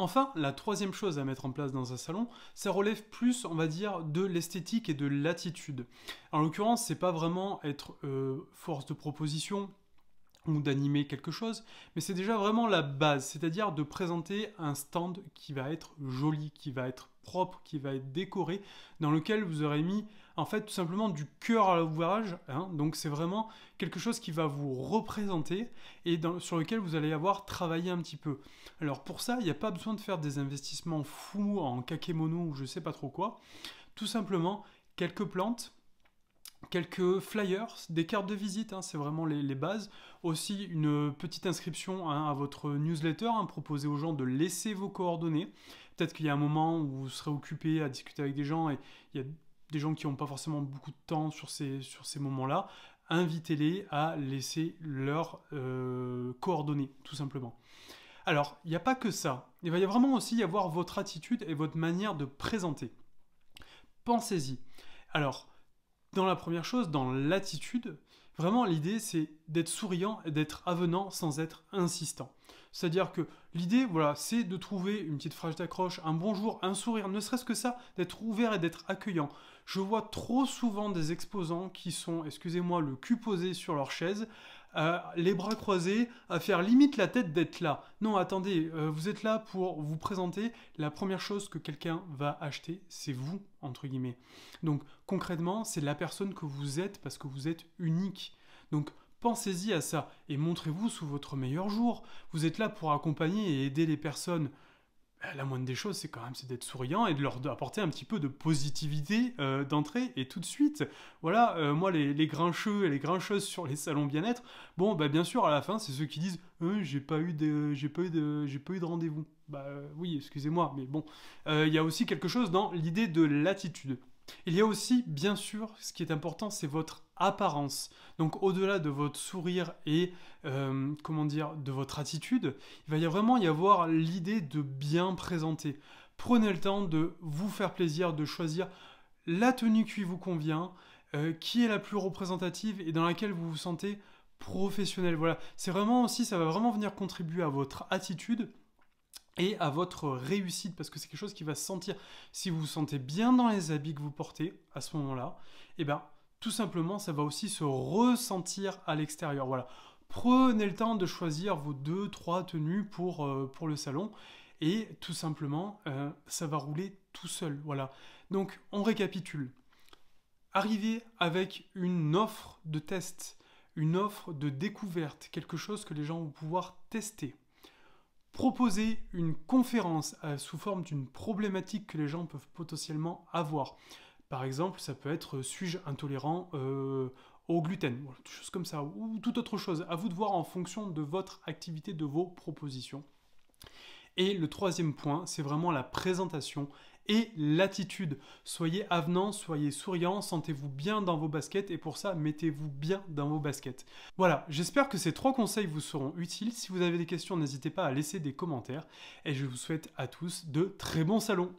Enfin, la troisième chose à mettre en place dans un salon, ça relève plus, on va dire, de l'esthétique et de l'attitude. En l'occurrence, c'est pas vraiment être force de proposition ou d'animer quelque chose, mais c'est déjà vraiment la base, c'est-à-dire de présenter un stand qui va être joli, qui va être propre, qui va être décoré, dans lequel vous aurez mis en fait tout simplement du cœur à l'ouvrage, hein. Donc c'est vraiment quelque chose qui va vous représenter et sur lequel vous allez avoir travaillé un petit peu. Alors pour ça, il n'y a pas besoin de faire des investissements fous en kakémono ou je sais pas trop quoi, tout simplement quelques plantes, quelques flyers, des cartes de visite, hein, c'est vraiment les bases. Aussi une petite inscription hein, à votre newsletter, hein, proposer aux gens de laisser vos coordonnées. Peut-être qu'il y a un moment où vous serez occupé à discuter avec des gens et il y a des gens qui n'ont pas forcément beaucoup de temps sur ces moments-là. Invitez-les à laisser leurs coordonnées, tout simplement. Alors, il n'y a pas que ça. Il va y vraiment aussi y avoir votre attitude et votre manière de présenter. Pensez-y. Alors, dans la première chose, dans l'attitude, vraiment l'idée c'est d'être souriant et d'être avenant sans être insistant. C'est-à-dire que l'idée, voilà, c'est de trouver une petite phrase d'accroche, un bonjour, un sourire, ne serait-ce que ça, d'être ouvert et d'être accueillant. Je vois trop souvent des exposants qui sont, excusez-moi, le cul posé sur leur chaise, les bras croisés, à faire limite la tête d'être là. Non, attendez, vous êtes là pour vous présenter. La première chose que quelqu'un va acheter, c'est vous, entre guillemets. Donc, concrètement, c'est la personne que vous êtes parce que vous êtes unique. Donc, pensez-y à ça et montrez-vous sous votre meilleur jour. Vous êtes là pour accompagner et aider les personnes. La moindre des choses, c'est quand même d'être souriant et de leur apporter un petit peu de positivité d'entrée et tout de suite. Voilà, moi, les grincheux et les grincheuses sur les salons bien-être, bon, bah, bien sûr, à la fin, c'est ceux qui disent j'ai pas eu de rendez-vous. Bah oui, excusez-moi, mais bon. Il y a aussi quelque chose dans l'idée de l'attitude. Il y a aussi, bien sûr, ce qui est important, c'est votre apparence. Donc, au-delà de votre sourire et, comment dire, de votre attitude, il va vraiment y avoir l'idée de bien présenter. Prenez le temps de vous faire plaisir, de choisir la tenue qui vous convient, qui est la plus représentative et dans laquelle vous vous sentez professionnel. Voilà, c'est vraiment aussi, ça va vraiment venir contribuer à votre attitude et à votre réussite, parce que c'est quelque chose qui va se sentir. Si vous vous sentez bien dans les habits que vous portez à ce moment-là, et bien tout simplement ça va aussi se ressentir à l'extérieur. Voilà. Prenez le temps de choisir vos 2-3 tenues pour le salon et tout simplement ça va rouler tout seul. Voilà. Donc on récapitule. Arrivez avec une offre de test, une offre de découverte, quelque chose que les gens vont pouvoir tester. Proposer une conférence sous forme d'une problématique que les gens peuvent potentiellement avoir. Par exemple, ça peut être suis-je intolérant au gluten, voilà, des choses comme ça, ou toute autre chose. À vous de voir en fonction de votre activité, de vos propositions. Et le troisième point, c'est vraiment la présentation et l'attitude. Soyez avenant, soyez souriant, sentez-vous bien dans vos baskets et pour ça, mettez-vous bien dans vos baskets. Voilà, j'espère que ces 3 conseils vous seront utiles. Si vous avez des questions, n'hésitez pas à laisser des commentaires et je vous souhaite à tous de très bons salons.